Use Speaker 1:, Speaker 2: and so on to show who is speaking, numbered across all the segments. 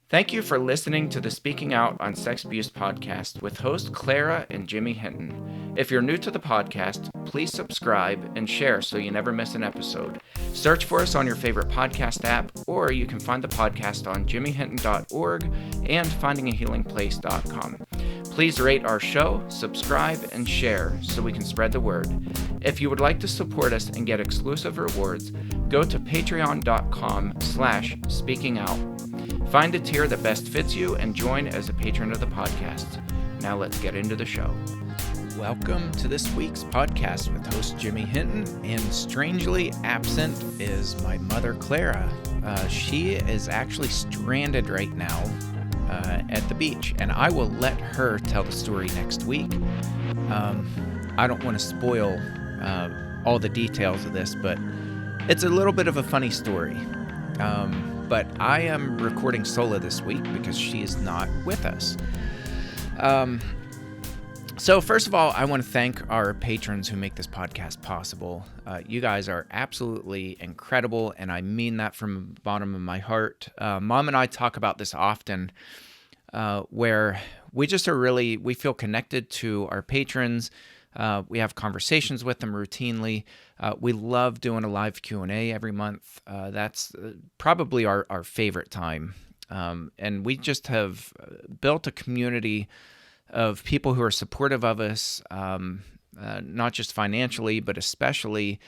Speaker 1: Thank you for listening to the Speaking Out on Sex Abuse podcast with host Clara and Jimmy Hinton. If you're new to the podcast, please subscribe and share so you never miss an episode. Search for us on your favorite podcast app, or you can find the podcast on jimmyhinton.org and findingahealingplace.com. Please rate our show, subscribe, and share so we can spread the word. If you would like to support us and get exclusive rewards, go to patreon.com/speakingout. Find a tier that best fits you and join as a patron of the podcast. Now let's get into the show. Welcome to this week's podcast with host Jimmy Hinton, and strangely absent is my mother, Clara. She is actually stranded right now at the beach, and I will let her tell the story next week. I don't want to spoil all the details of this, but it's a little bit of a funny story. But I am recording solo this week because she is not with us. So first of all, I want to thank our patrons who make this podcast possible. You guys are absolutely incredible, and I mean that from the bottom of my heart. Mom and I talk about this often, where we just we feel connected to our patrons. We have conversations with them routinely. We love doing a live Q&A every month. That's probably our favorite time. And we just have built a community of people who are supportive of us, not just financially, but especially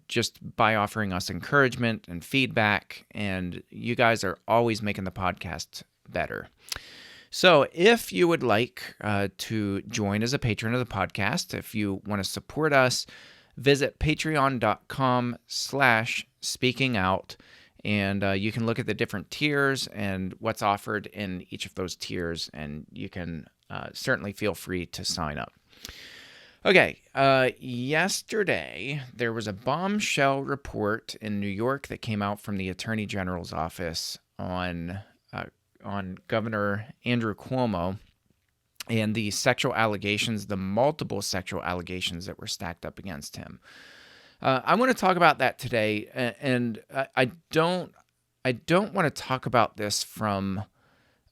Speaker 1: just by offering us encouragement and feedback. And you guys are always making the podcast better. So if you would like to join as a patron of the podcast, if you want to support us, visit patreon.com/speakingout, and you can look at the different tiers and what's offered in each of those tiers, and you can certainly feel free to sign up. Okay, yesterday there was a bombshell report in New York that came out from the Attorney General's office on Governor Andrew Cuomo and the multiple sexual allegations that were stacked up against him. I want to talk about that today, and I don't want to talk about this from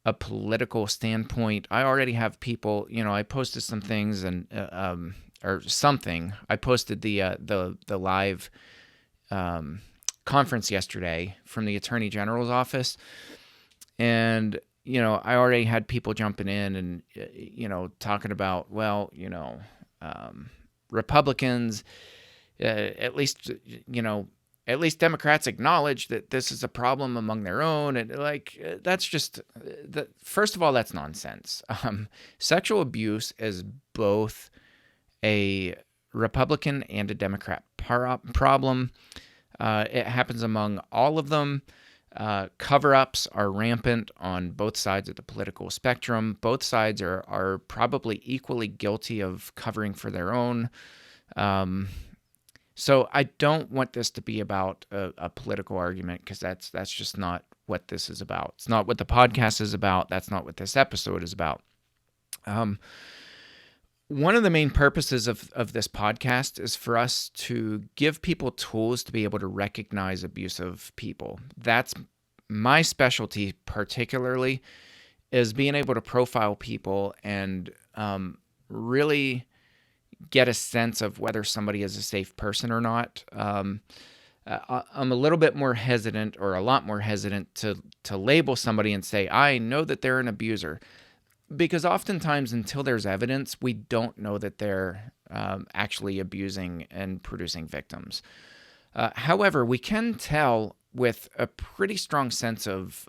Speaker 1: a political standpoint. I already have people, I posted some things and or something. I posted the live conference yesterday from the Attorney General's office. And, I already had people jumping in and, talking about, Republicans, at least Democrats acknowledge that this is a problem among their own. And that's just, first of all, that's nonsense. Sexual abuse is both a Republican and a Democrat problem. It happens among all of them. Cover-ups are rampant on both sides of the political spectrum. Both sides are probably equally guilty of covering for their own. So I don't want this to be about a political argument, because that's just not what this is about. It's not what the podcast is about. That's not what this episode is about. One of the main purposes of this podcast is for us to give people tools to be able to recognize abusive people. That's my specialty particularly, is being able to profile people and really get a sense of whether somebody is a safe person or not. I'm a little bit more hesitant, or a lot more hesitant, to label somebody and say, I know that they're an abuser. Because oftentimes, until there's evidence, we don't know that they're actually abusing and producing victims. However, we can tell with a pretty strong sense of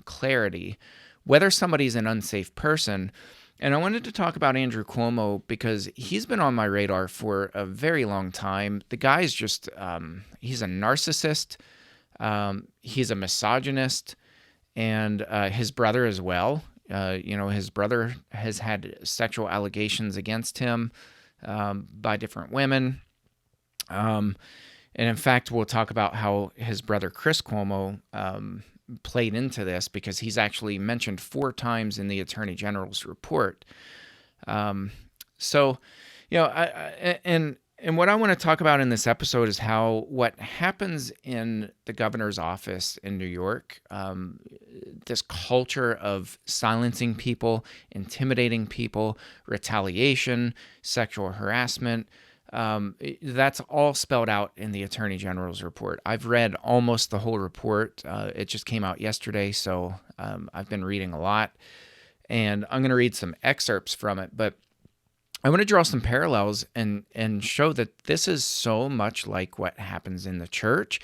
Speaker 1: clarity whether somebody's an unsafe person. And I wanted to talk about Andrew Cuomo because he's been on my radar for a very long time. The guy's just, he's a narcissist. He's a misogynist, and his brother as well. His brother has had sexual allegations against him by different women. And in fact, we'll talk about how his brother, Chris Cuomo, played into this, because he's actually mentioned 4 times in the Attorney General's report. And And what I want to talk about in this episode is how what happens in the governor's office in New York, this culture of silencing people, intimidating people, retaliation, sexual harassment, that's all spelled out in the Attorney General's report. I've read almost the whole report. It just came out yesterday, so I've been reading a lot. And I'm going to read some excerpts from it, but I want to draw some parallels and show that this is so much like what happens in the church.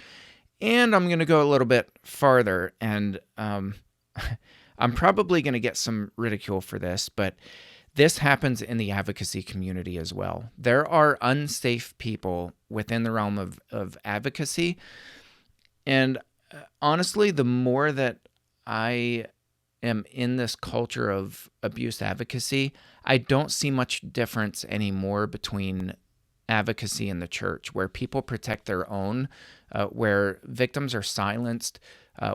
Speaker 1: And I'm going to go a little bit farther, and I'm probably going to get some ridicule for this, but this happens in the advocacy community as well. There are unsafe people within the realm of advocacy. And honestly, the more that I am in this culture of abuse advocacy, I don't see much difference anymore between advocacy in the church, where people protect their own, where victims are silenced,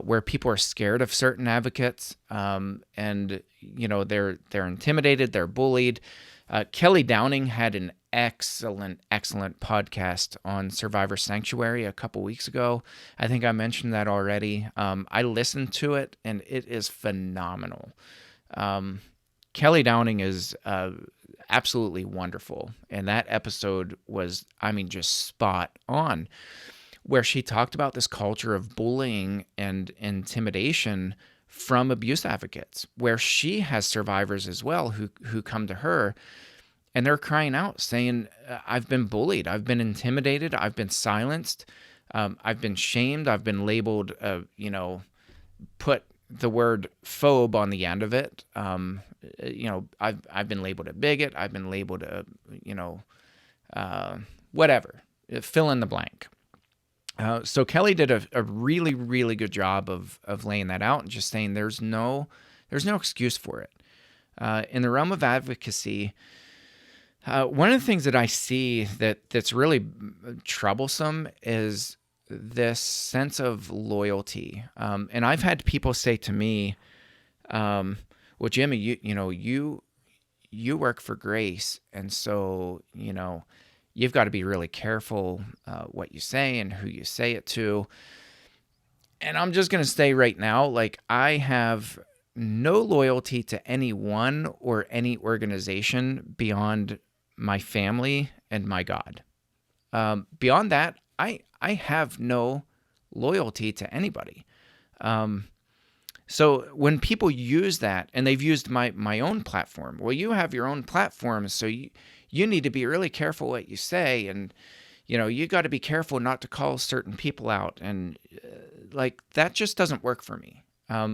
Speaker 1: where people are scared of certain advocates, and they're intimidated, they're bullied. Kelly Downing had an excellent podcast on Survivor Sanctuary a couple weeks ago. I think I mentioned that already. I listened to it, and it is phenomenal. Kelly Downing is absolutely wonderful, and that episode was, just spot on, where she talked about this culture of bullying and intimidation from abuse advocates, where she has survivors as well who come to her, and they're crying out saying, I've been bullied, I've been intimidated, I've been silenced, I've been shamed, I've been labeled, put the word phobe on the end of it. I've been labeled a bigot, I've been labeled whatever, fill in the blank. So Kelly did a really, really good job of laying that out and just saying there's no excuse for it. In the realm of advocacy, one of the things that I see that's really troublesome is this sense of loyalty. And I've had people say to me, well, Jimmy, you work for Grace, and so, you've got to be really careful what you say and who you say it to. And I'm just going to say right now, I have no loyalty to anyone or any organization beyond my family and my God. Beyond that, I have no loyalty to anybody. So when people use that, and they've used my own platform, well, you have your own platform, so you need to be really careful what you say, and you got to be careful not to call certain people out, and that just doesn't work for me.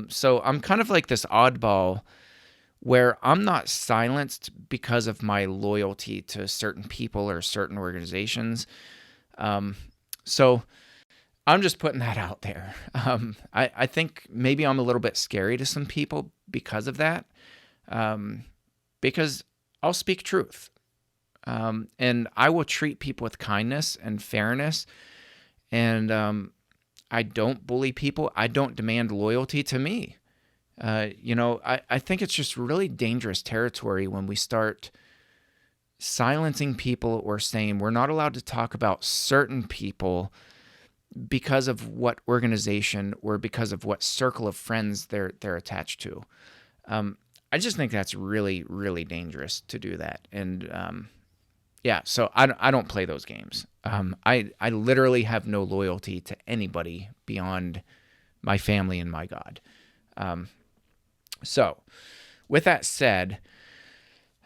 Speaker 1: So I'm kind of like this oddball where I'm not silenced because of my loyalty to certain people or certain organizations. So I'm just putting that out there. I think maybe I'm a little bit scary to some people because of that, because I'll speak truth. And I will treat people with kindness and fairness. And I don't bully people. I don't demand loyalty to me. I think it's just really dangerous territory when we start silencing people or saying we're not allowed to talk about certain people because of what organization or because of what circle of friends they're attached to. I just think that's really, really dangerous to do that. And so I don't play those games. I literally have no loyalty to anybody beyond my family and my God. So with that said,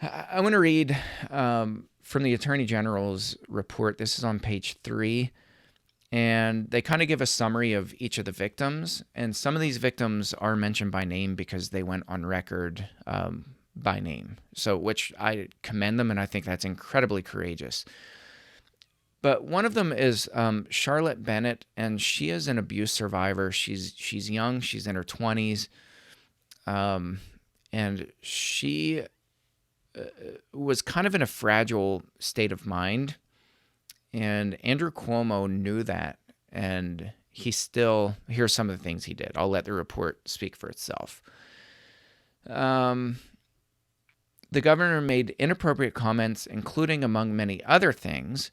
Speaker 1: I want to read from the Attorney General's report. This is on page 3. And they kind of give a summary of each of the victims. And some of these victims are mentioned by name because they went on record by name. So, which I commend them, and I think that's incredibly courageous. But one of them is Charlotte Bennett, and she is an abuse survivor. She's young. She's in her 20s. And she was kind of in a fragile state of mind. And Andrew Cuomo knew that, and here's some of the things he did. I'll let the report speak for itself. The governor made inappropriate comments, including, among many other things,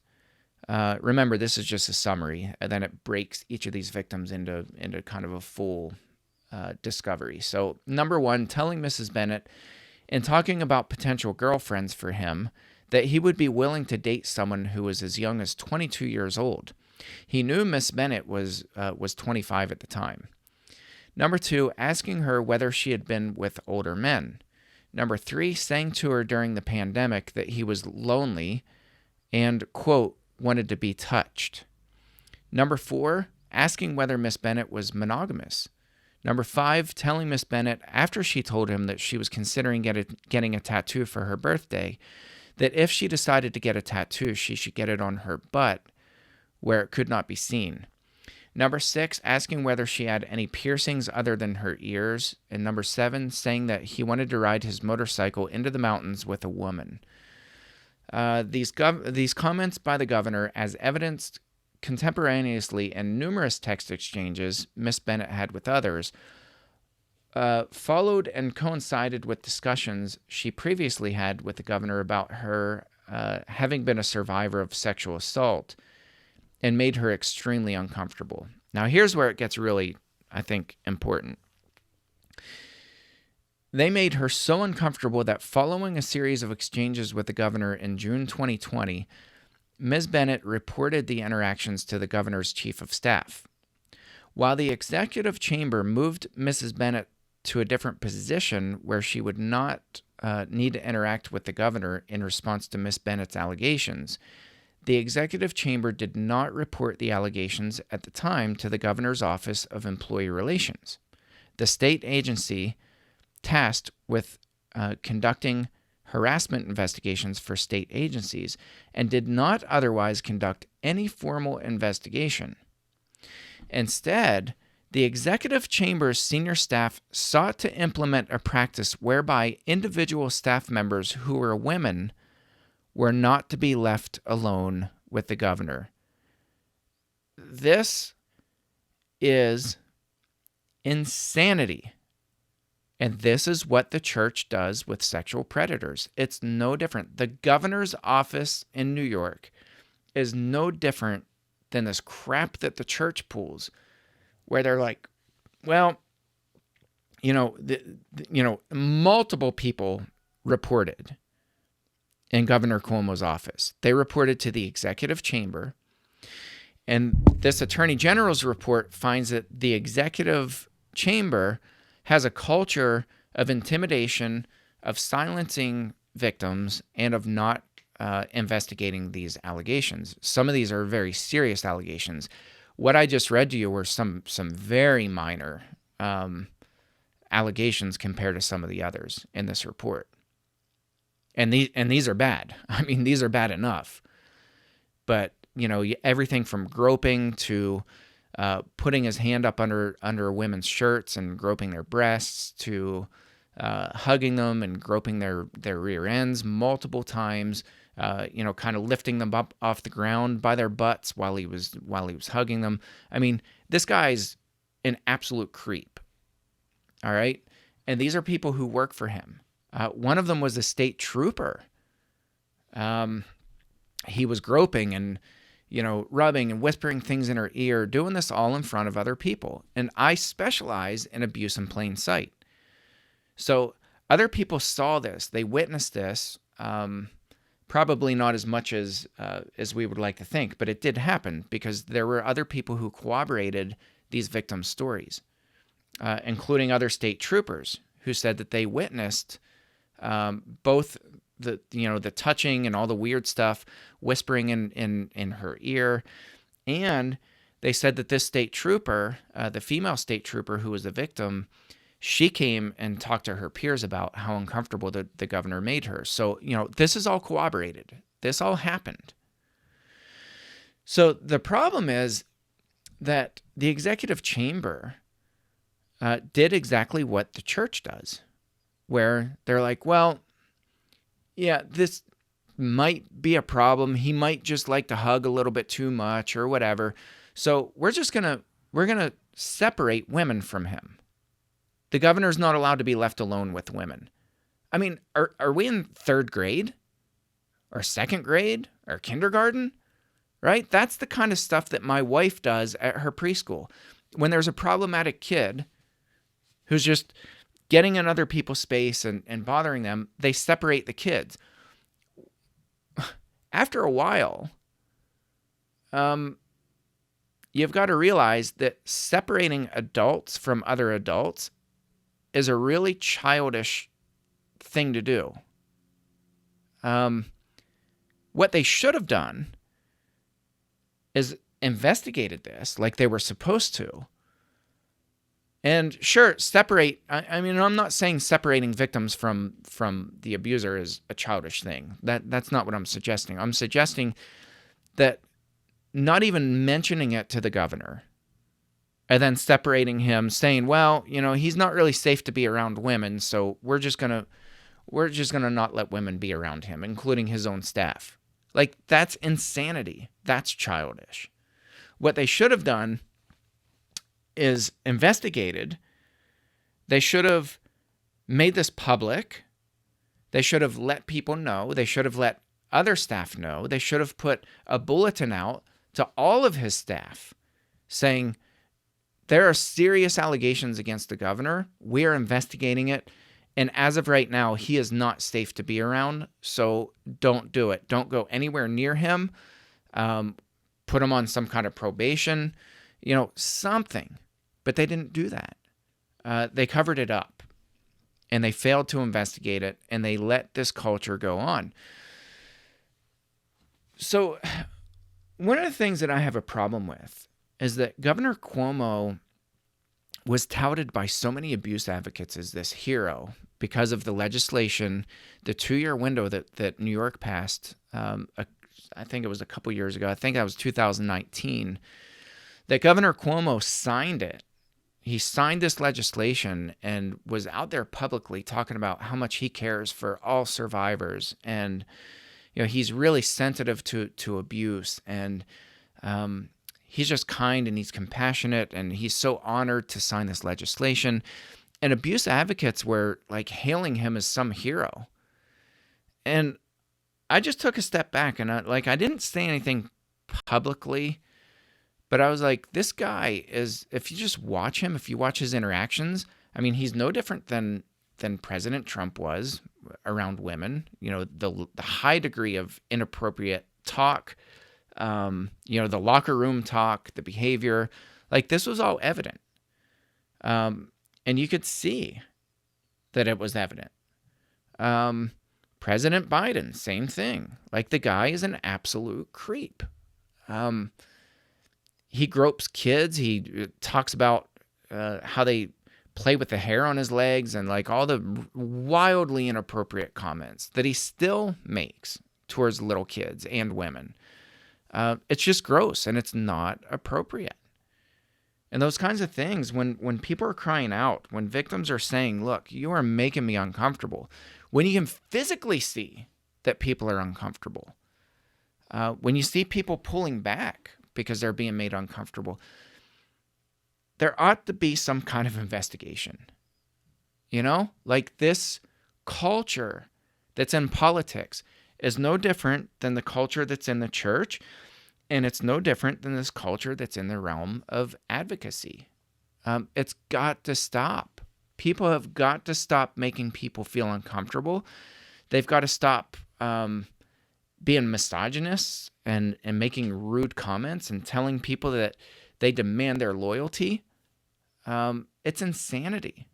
Speaker 1: Remember, this is just a summary, and then it breaks each of these victims into kind of a full discovery. So, number one, telling Mrs. Bennett in talking about potential girlfriends for him that he would be willing to date someone who was as young as 22 years old. He knew Miss Bennett was 25 at the time. Number two, asking her whether she had been with older men. Number three, saying to her during the pandemic that he was lonely and, quote, wanted to be touched. Number four, asking whether Miss Bennett was monogamous. Number five, telling Miss Bennett after she told him that she was considering getting a tattoo for her birthday, that if she decided to get a tattoo, she should get it on her butt where it could not be seen. Number six, asking whether she had any piercings other than her ears. And number seven, saying that he wanted to ride his motorcycle into the mountains with a woman. These comments by the governor, as evidenced contemporaneously in numerous text exchanges Miss Bennett had with others, followed and coincided with discussions she previously had with the governor about her having been a survivor of sexual assault, and made her extremely uncomfortable. Now, here's where it gets really, I think, important. They made her so uncomfortable that following a series of exchanges with the governor in June 2020, Ms. Bennett reported the interactions to the governor's chief of staff. While the executive chamber moved Mrs. Bennett to a different position where she would not need to interact with the governor in response to Ms. Bennett's allegations, the executive chamber did not report the allegations at the time to the governor's Office of Employee Relations, the state agency tasked with conducting harassment investigations for state agencies, and did not otherwise conduct any formal investigation. Instead, the executive chamber's senior staff sought to implement a practice whereby individual staff members who were women were not to be left alone with the governor. This is insanity. And this is what the church does with sexual predators. It's no different. The governor's office in New York is no different than this crap that the church pulls, where they're like, well, multiple people reported in Governor Cuomo's office. They reported to the executive chamber, and this attorney general's report finds that the executive chamber has a culture of intimidation, of silencing victims, and of not investigating these allegations. Some of these are very serious allegations. What I just read to you were some very minor allegations compared to some of the others in this report. And these are bad. I mean, these are bad enough. But, everything from groping to putting his hand up under women's shirts and groping their breasts to hugging them and groping their rear ends multiple times, kind of lifting them up off the ground by their butts while he was hugging them. I mean, this guy's an absolute creep. All right? And these are people who work for him. One of them was a state trooper. He was groping and, rubbing and whispering things in her ear, doing this all in front of other people. And I specialize in abuse in plain sight. So other people saw this. They witnessed this, probably not as much as we would like to think, but it did happen because there were other people who corroborated these victims' stories, including other state troopers who said that they witnessed both the touching and all the weird stuff, whispering in her ear. And they said that this state trooper, the female state trooper who was the victim, she came and talked to her peers about how uncomfortable the governor made her. So, this is all corroborated. This all happened. So the problem is that the executive chamber did exactly what the church does, where they're like, well, yeah, this might be a problem. He might just like to hug a little bit too much or whatever. So we're gonna separate women from him. The governor's not allowed to be left alone with women. I mean, are we in third grade or second grade or kindergarten? right? That's the kind of stuff that my wife does at her preschool. When there's a problematic kid who's just getting in other people's space and bothering them, they separate the kids. After a while, you've got to realize that separating adults from other adults is a really childish thing to do. What they should have done is investigated this like they were supposed to. And sure, separate. I mean, I'm not saying separating victims from the abuser is a childish thing. That's not what I'm suggesting. I'm suggesting that not even mentioning it to the governor and then separating him, saying, well, he's not really safe to be around women, so we're just gonna not let women be around him, including his own staff. Like, that's insanity. That's childish. What they should have done is investigated. They should have made this public. They should have let people know. They should have let other staff know. They should have put a bulletin out to all of his staff saying, there are serious allegations against the governor. We are investigating it. And as of right now, he is not safe to be around. So don't do it. Don't go anywhere near him. Put him on some kind of probation, something. But they didn't do that. They covered it up, and they failed to investigate it, and they let this culture go on. So one of the things that I have a problem with is that Governor Cuomo was touted by so many abuse advocates as this hero because of the legislation, the 2-year window that New York passed, I think it was a couple years ago. I think that was 2019, that Governor Cuomo signed it. He signed this legislation and was out there publicly talking about how much he cares for all survivors. And, he's really sensitive to abuse. And he's just kind and he's compassionate. And he's so honored to sign this legislation. And abuse advocates were like hailing him as some hero. And I just took a step back and I didn't say anything publicly. But I was like, this guy is, if you just watch him, if you watch his interactions, I mean, he's no different than President Trump was around women. The high degree of inappropriate talk, the locker room talk, the behavior, like this was all evident. And you could see that it was evident. President Biden, same thing. Like, the guy is an absolute creep. He gropes kids. He talks about how they play with the hair on his legs and like all the wildly inappropriate comments that he still makes towards little kids and women. It's just gross and it's not appropriate. And those kinds of things, when people are crying out, when victims are saying, look, you are making me uncomfortable, when you can physically see that people are uncomfortable, when you see people pulling back because they're being made uncomfortable, there ought to be some kind of investigation. Like, this culture that's in politics is no different than the culture that's in the church, and it's no different than this culture that's in the realm of advocacy. It's got to stop. People have got to stop making people feel uncomfortable. They've got to stop being misogynists and making rude comments and telling people that they demand their loyalty. It's insanity.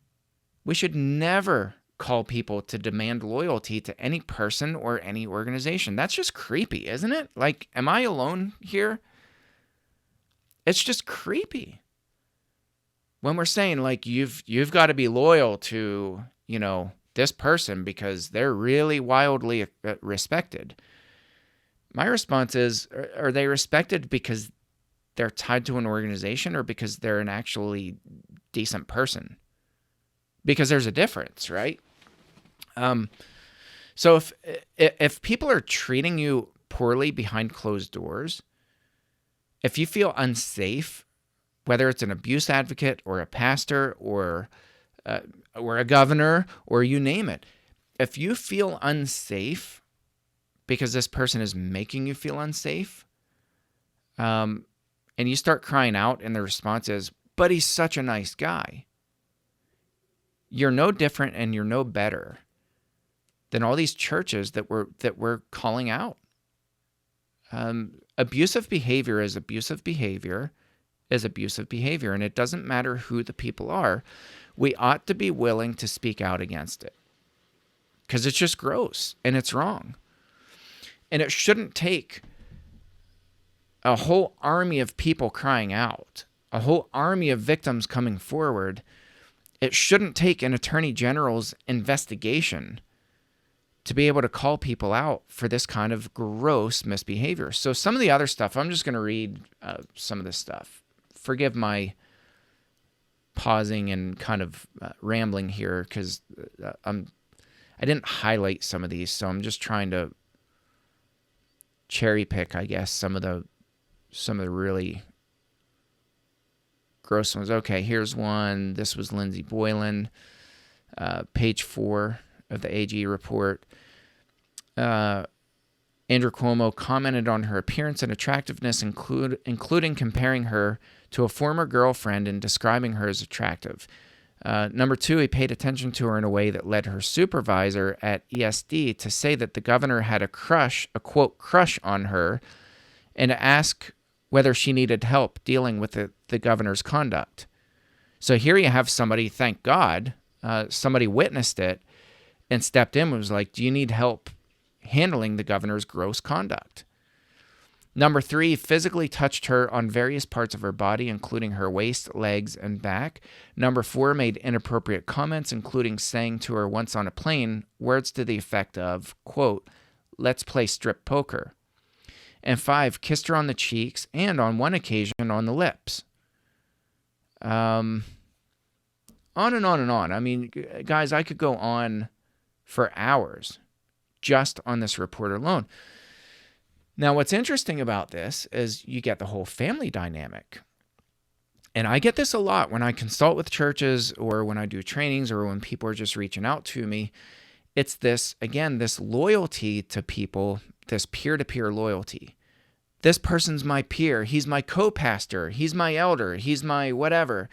Speaker 1: We should never call people to demand loyalty to any person or any organization. That's just creepy, isn't it? Like, am I alone here? It's just creepy. When we're saying, like, you've got to be loyal to, this person because they're really wildly respected. My response is, are they respected because they're tied to an organization or because they're an actually decent person? Because there's a difference, right? So if people are treating you poorly behind closed doors, if you feel unsafe, whether it's an abuse advocate or a pastor or a governor or you name it, if you feel unsafe because this person is making you feel unsafe, and you start crying out, and the response is, but he's such a nice guy. You're no different and you're no better than all these churches that we're calling out. Abusive behavior is abusive behavior is abusive behavior, and it doesn't matter who the people are. We ought to be willing to speak out against it because it's just gross and it's wrong. And it shouldn't take a whole army of people crying out, a whole army of victims coming forward. It shouldn't take an attorney general's investigation to be able to call people out for this kind of gross misbehavior. So some of the other stuff, I'm just going to read some of this stuff. Forgive my pausing and kind of rambling here because I didn't highlight some of these, so I'm just trying to cherry pick, I guess, some of the really gross ones. Okay, here's one. This was Lindsay Boylan, page 4 of the AG report. Andrew Cuomo commented on her appearance and attractiveness, including comparing her to a former girlfriend and describing her as attractive. Number 2, he paid attention to her in a way that led her supervisor at ESD to say that the governor had a quote, crush on her, and to ask whether she needed help dealing with the governor's conduct. So here you have somebody, thank God, somebody witnessed it and stepped in and was like, do you need help handling the governor's gross conduct? Number 3, physically touched her on various parts of her body, including her waist, legs, and back. Number 4, made inappropriate comments, including saying to her once on a plane, words to the effect of, quote, let's play strip poker. And 5, kissed her on the cheeks and on one occasion on the lips. On and on and on. I mean, guys, I could go on for hours just on this report alone. Now, what's interesting about this is you get the whole family dynamic. And I get this a lot when I consult with churches or when I do trainings or when people are just reaching out to me. It's this, again, this loyalty to people, this peer-to-peer loyalty. This person's my peer. He's my co-pastor. He's my elder. He's my whatever.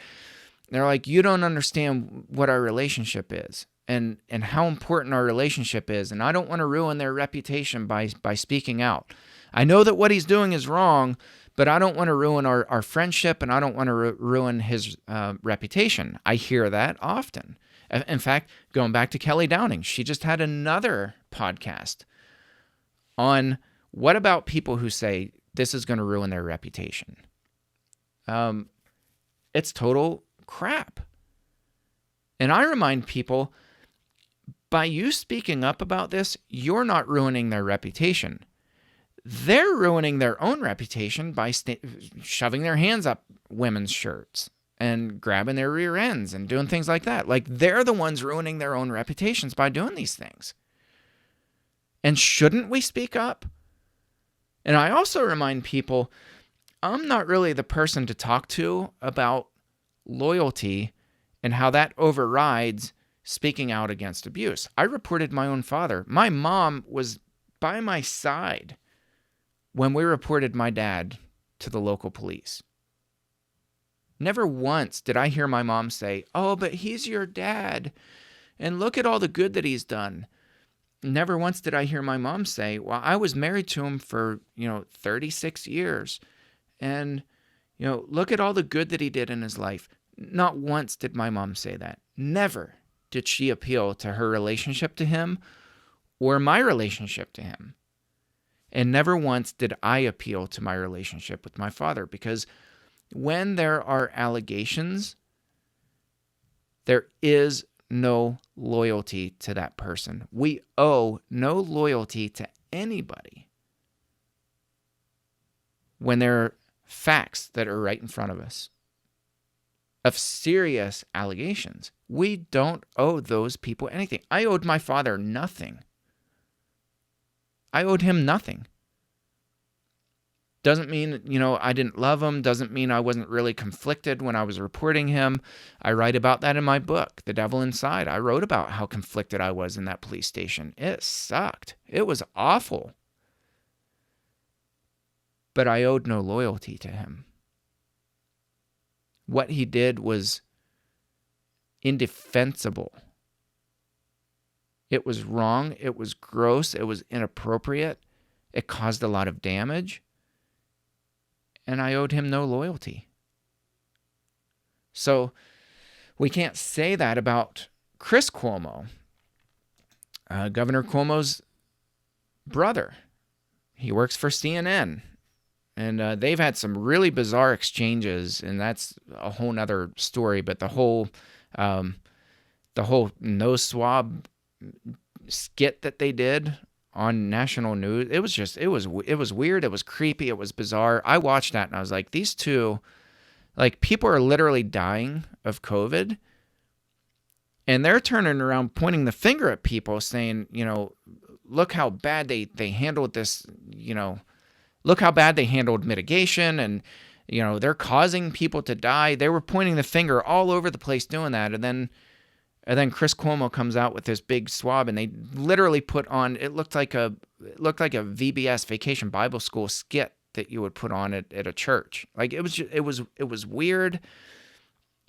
Speaker 1: They're like, you don't understand what our relationship is and how important our relationship is. And I don't want to ruin their reputation by speaking out. I know that what he's doing is wrong, but I don't want to ruin our friendship, and I don't want to ruin his reputation. I hear that often. In fact, going back to Kelly Downing, she just had another podcast on what about people who say this is going to ruin their reputation. It's total crap. And I remind people, by you speaking up about this, you're not ruining their reputation. They're ruining their own reputation by shoving their hands up women's shirts and grabbing their rear ends and doing things like that. Like, they're the ones ruining their own reputations by doing these things. And shouldn't we speak up? And I also remind people, I'm not really the person to talk to about loyalty and how that overrides speaking out against abuse. I reported my own father. My mom was by my side when we reported my dad to the local police. Never once did I hear my mom say, oh, but he's your dad, and look at all the good that he's done. Never once did I hear my mom say, well, I was married to him for, 36 years, and, look at all the good that he did in his life. Not once did my mom say that. Never did she appeal to her relationship to him or my relationship to him. And never once did I appeal to my relationship with my father, because when there are allegations, there is no loyalty to that person. We owe no loyalty to anybody when there are facts that are right in front of us of serious allegations. We don't owe those people anything. I owed my father nothing. I owed him nothing. Doesn't mean, I didn't love him. Doesn't mean I wasn't really conflicted when I was reporting him. I write about that in my book, The Devil Inside. I wrote about how conflicted I was in that police station. It sucked. It was awful. but I owed no loyalty to him. What he did was indefensible. It was wrong. It was gross. It was inappropriate. It caused a lot of damage. And I owed him no loyalty. So we can't say that about Chris Cuomo, Governor Cuomo's brother. He works for CNN. And they've had some really bizarre exchanges, and that's a whole nother story. But the whole nose swab skit that they did on national news, it was weird, it was creepy, it was bizarre. I watched that and I was like, these two, like, people are literally dying of COVID, and they're turning around pointing the finger at people saying, look how bad they handled this, look how bad they handled mitigation, and they're causing people to die. They were pointing the finger all over the place doing that, and then Chris Cuomo comes out with this big swab, and they literally put on, it looked like a VBS, Vacation Bible School skit that you would put on at a church. Like, it was weird.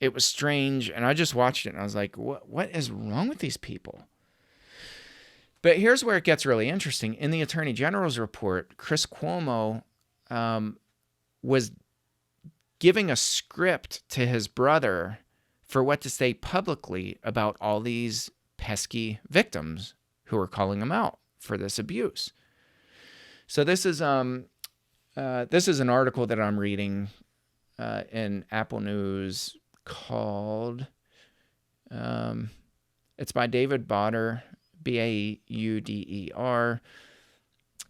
Speaker 1: It was strange, and I just watched it and I was like, what is wrong with these people? But here's where it gets really interesting. In the Attorney General's report, Chris Cuomo was giving a script to his brother for what to say publicly about all these pesky victims who are calling him out for this abuse. So this is an article that I'm reading in Apple News called, it's by David Bauder, Bauder,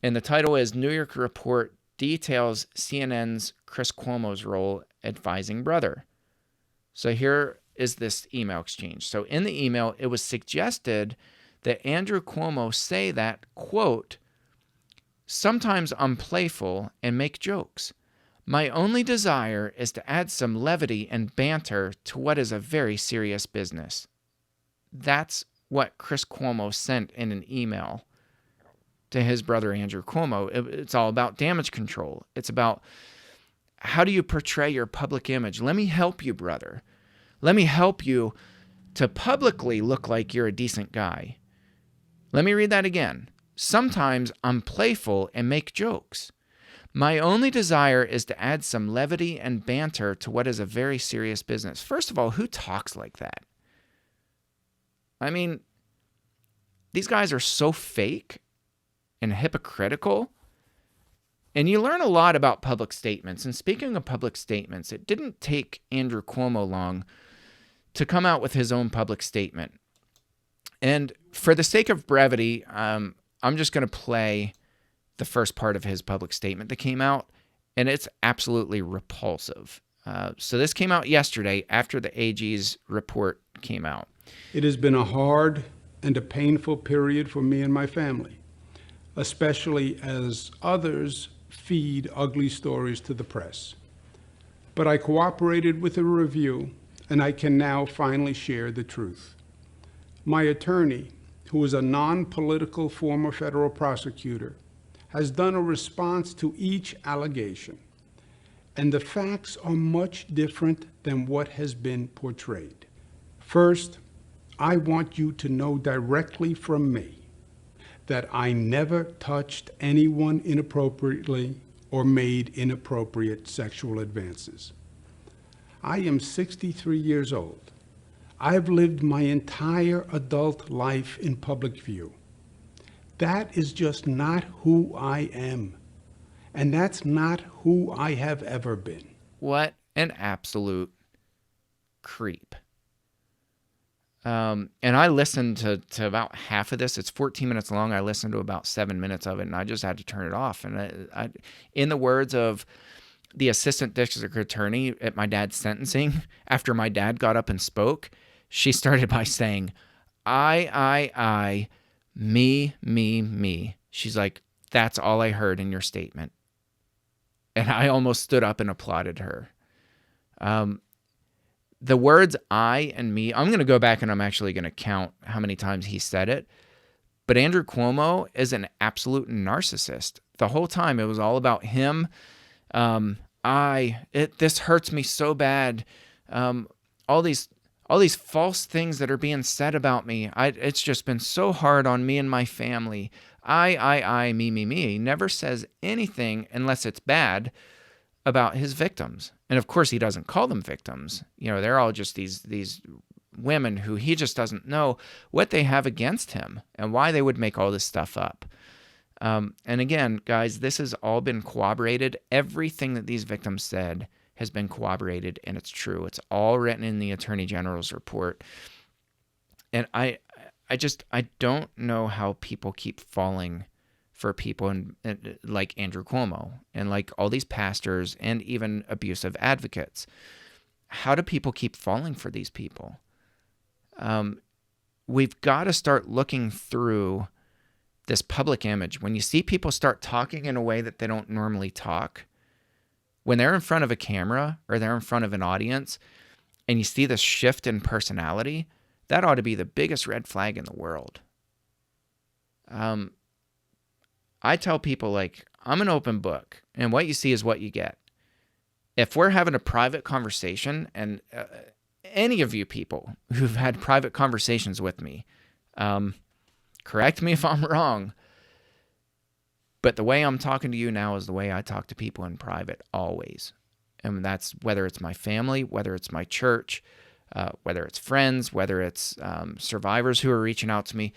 Speaker 1: and the title is New York Report Details CNN's Chris Cuomo's Role Advising Brother. So here is this email exchange. So in the email, it was suggested that Andrew Cuomo say that, quote, sometimes I'm playful and make jokes. My only desire is to add some levity and banter to what is a very serious business. That's what Chris Cuomo sent in an email to his brother Andrew Cuomo. It's all about damage control. It's about, how do you portray your public image? Let me help you, brother. Let me help you to publicly look like you're a decent guy. Let me read that again. Sometimes I'm playful and make jokes. My only desire is to add some levity and banter to what is a very serious business. First of all, who talks like that? I mean, these guys are so fake and hypocritical. And you learn a lot about public statements. And speaking of public statements, it didn't take Andrew Cuomo long to come out with his own public statement. And for the sake of brevity, I'm just going to play the first part of his public statement that came out, and it's absolutely repulsive. So this came out yesterday after the AG's report came out.
Speaker 2: It has been a hard and a painful period for me and my family, especially as others feed ugly stories to the press. But I cooperated with the review, and I can now finally share the truth. My attorney, who is a non-political former federal prosecutor, has done a response to each allegation, and the facts are much different than what has been portrayed. First, I want you to know directly from me that I never touched anyone inappropriately or made inappropriate sexual advances. I am 63 years old. I've lived my entire adult life in public view. That is just not who I am. And that's not who I have ever been.
Speaker 1: What an absolute creep. And I listened to about half of this. It's 14 minutes long. I listened to about 7 minutes of it, and I just had to turn it off. And I in the words of the assistant district attorney at my dad's sentencing, after my dad got up and spoke, she started by saying, I, me. She's like, that's all I heard in your statement. And I almost stood up and applauded her. The words I and me, I'm going to go back and I'm actually going to count how many times he said it. But Andrew Cuomo is an absolute narcissist. The whole time it was all about him This hurts me so bad. All these false things that are being said about me. It's just been so hard on me and my family. Me. He never says anything unless it's bad about his victims. And of course he doesn't call them victims. They're all just these women who he just doesn't know what they have against him and why they would make all this stuff up. And again, guys, this has all been corroborated. Everything that these victims said has been corroborated, and it's true. It's all written in the Attorney General's report. And I don't know how people keep falling for people and like Andrew Cuomo and like all these pastors and even abusive advocates. How do people keep falling for these people? We've got to start looking through this public image. When you see people start talking in a way that they don't normally talk, when they're in front of a camera or they're in front of an audience and you see this shift in personality, that ought to be the biggest red flag in the world. I tell people, like, I'm an open book, and what you see is what you get. If we're having a private conversation, and any of you people who've had private conversations with me, correct me if I'm wrong, but the way I'm talking to you now is the way I talk to people in private always. And that's whether it's my family, whether it's my church, whether it's friends, whether it's survivors who are reaching out to me.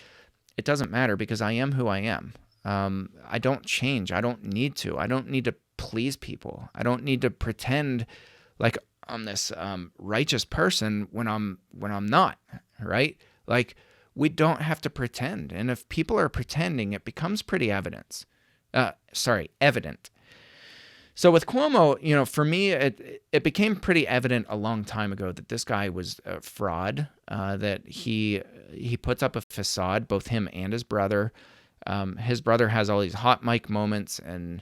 Speaker 1: It doesn't matter because I am who I am. I don't change. I don't need to. I don't need to please people. I don't need to pretend like I'm this righteous person when I'm not, right? Like, we don't have to pretend. And if people are pretending, it becomes pretty evident. So with Cuomo, for me, it became pretty evident a long time ago that this guy was a fraud, that he puts up a facade, both him and his brother. His brother has all these hot mic moments and,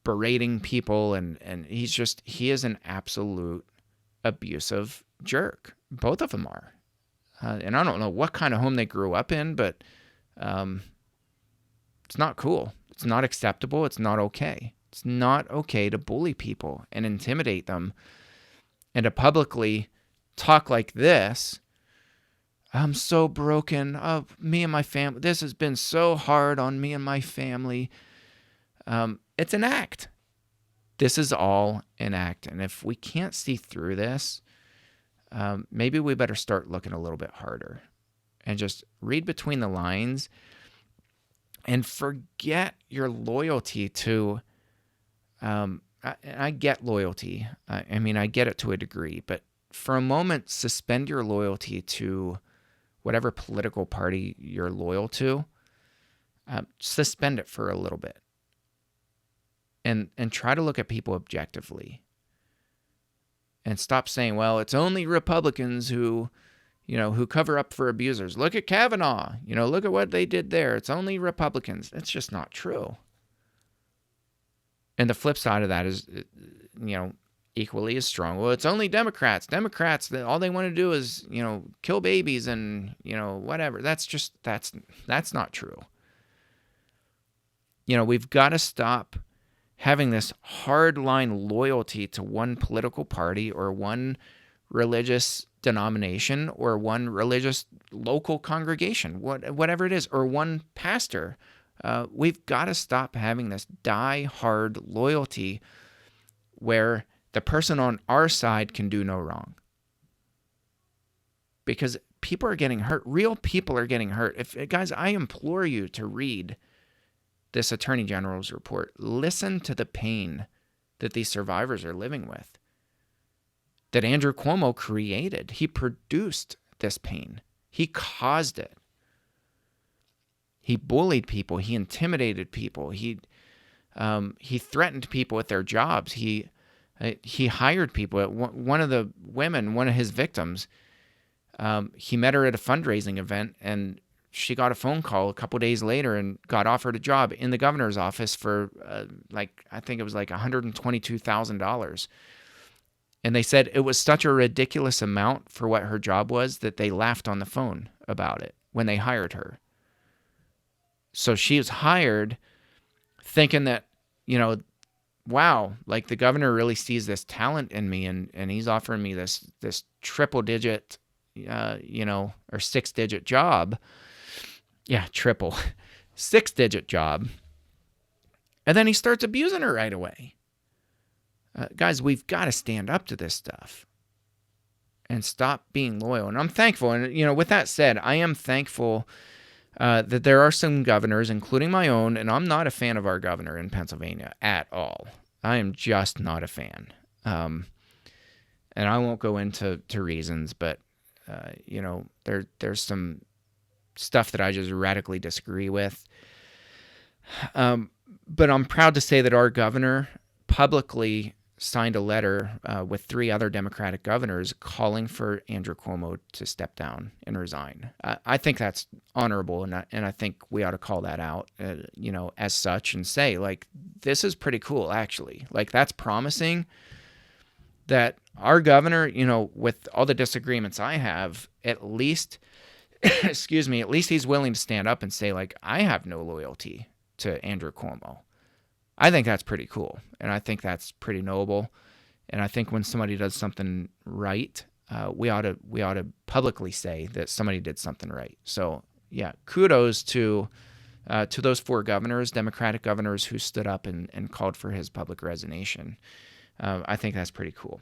Speaker 1: berating people. And he is an absolute abusive jerk. Both of them are. And I don't know what kind of home they grew up in, but it's not cool. It's not acceptable. It's not okay. It's not okay to bully people and intimidate them and to publicly talk like this. I'm so broken. Oh, me and my family. This has been so hard on me and my family. It's an act. This is all an act. And if we can't see through this, maybe we better start looking a little bit harder and just read between the lines and forget your loyalty to, I get loyalty. I mean, I get it to a degree, but for a moment, suspend your loyalty to whatever political party you're loyal to. Suspend it for a little bit and try to look at people objectively and stop saying, well, it's only Republicans who cover up for abusers. Look at Kavanaugh. Look at what they did there. It's only Republicans. It's just not true. And the flip side of that is, equally as strong. Well, it's only Democrats. Democrats, all they want to do is, kill babies and, whatever. That's not true. We've got to stop having this hardline loyalty to one political party or one religious denomination or one religious local congregation, whatever it is, or one pastor. We've got to stop having this die-hard loyalty where the person on our side can do no wrong. Because people are getting hurt. Real people are getting hurt. Guys, I implore you to read this Attorney General's report. Listen to the pain that these survivors are living with, that Andrew Cuomo created. He produced this pain. He caused it. He bullied people. He intimidated people. He threatened people with their jobs. He hired people. One of the women, one of his victims, he met her at a fundraising event, and she got a phone call a couple days later and got offered a job in the governor's office for I think it was like $122,000. And they said it was such a ridiculous amount for what her job was that they laughed on the phone about it when they hired her. So she was hired thinking that, wow, like the governor really sees this talent in me, and he's offering me this triple digit, or 6-digit job. Yeah, triple, 6-digit job. And then he starts abusing her right away. Guys, we've got to stand up to this stuff and stop being loyal. And I'm thankful. And, with that said, I am thankful that there are some governors, including my own, and I'm not a fan of our governor in Pennsylvania at all. I am just not a fan. And I won't go into reasons, but, there's some stuff that I just radically disagree with. But I'm proud to say that our governor publicly signed a letter with 3 other Democratic governors calling for Andrew Cuomo to step down and resign. I think that's honorable, and I think we ought to call that out, as such, and say, like, this is pretty cool, actually. Like, that's promising that our governor, with all the disagreements I have, at least, excuse me, at least he's willing to stand up and say, like, I have no loyalty to Andrew Cuomo. I think that's pretty cool, and I think that's pretty noble. And I think when somebody does something right, we ought to publicly say that somebody did something right. So yeah, kudos to those 4 governors, Democratic governors, who stood up and called for his public resignation. I think that's pretty cool.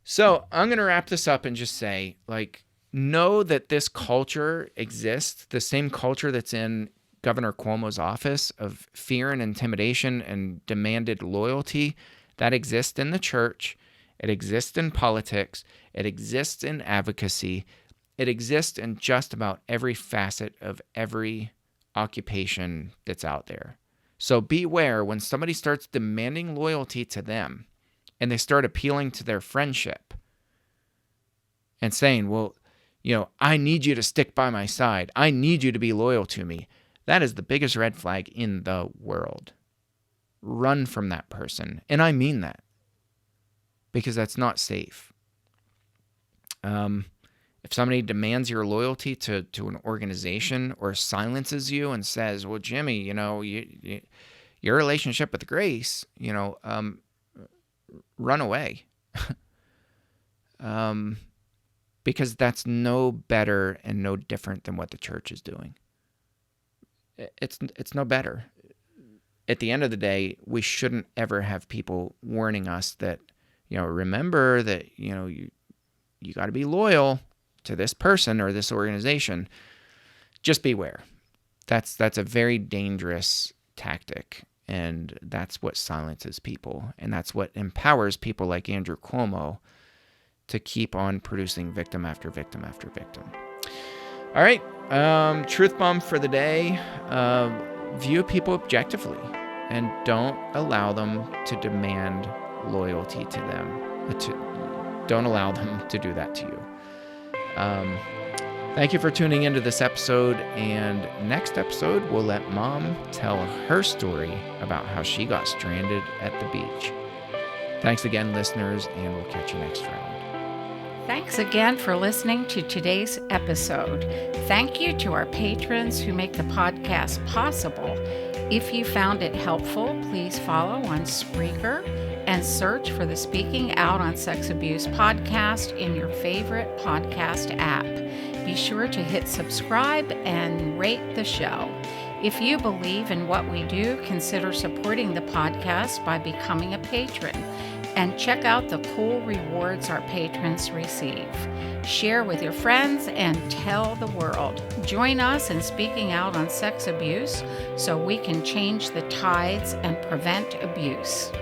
Speaker 1: So I'm going to wrap this up and just say, like, know that this culture exists, the same culture that's in Governor Cuomo's office of fear and intimidation and demanded loyalty, that exists in the church. It exists in politics. It exists in advocacy. It exists in just about every facet of every occupation that's out there. So beware when somebody starts demanding loyalty to them and they start appealing to their friendship and saying, well, I need you to stick by my side. I need you to be loyal to me. That is the biggest red flag in the world. Run from that person. And I mean that, because that's not safe. If somebody demands your loyalty to an organization or silences you and says, well, Jimmy, your relationship with Grace, run away. Because that's no better and no different than what the church is doing. It's no better. At the end of the day, we shouldn't ever have people warning us that, remember that, you got to be loyal to this person or this organization. Just beware. That's a very dangerous tactic, and that's what silences people, and that's what empowers people like Andrew Cuomo to keep on producing victim after victim after victim. All right, truth bomb for the day. View people objectively and don't allow them to demand loyalty to them. Don't allow them to do that to you. Thank you for tuning into this episode, and next episode we'll let Mom tell her story about how she got stranded at the beach. Thanks again, listeners, and we'll catch you next round.
Speaker 3: Thanks again for listening to today's episode. Thank you to our patrons who make the podcast possible. If you found it helpful, please follow on Spreaker and search for the Speaking Out on Sex Abuse podcast in your favorite podcast app. Be sure to hit subscribe and rate the show. If you believe in what we do, consider supporting the podcast by becoming a patron. And check out the cool rewards our patrons receive. Share with your friends and tell the world. Join us in speaking out on sex abuse so we can change the tides and prevent abuse.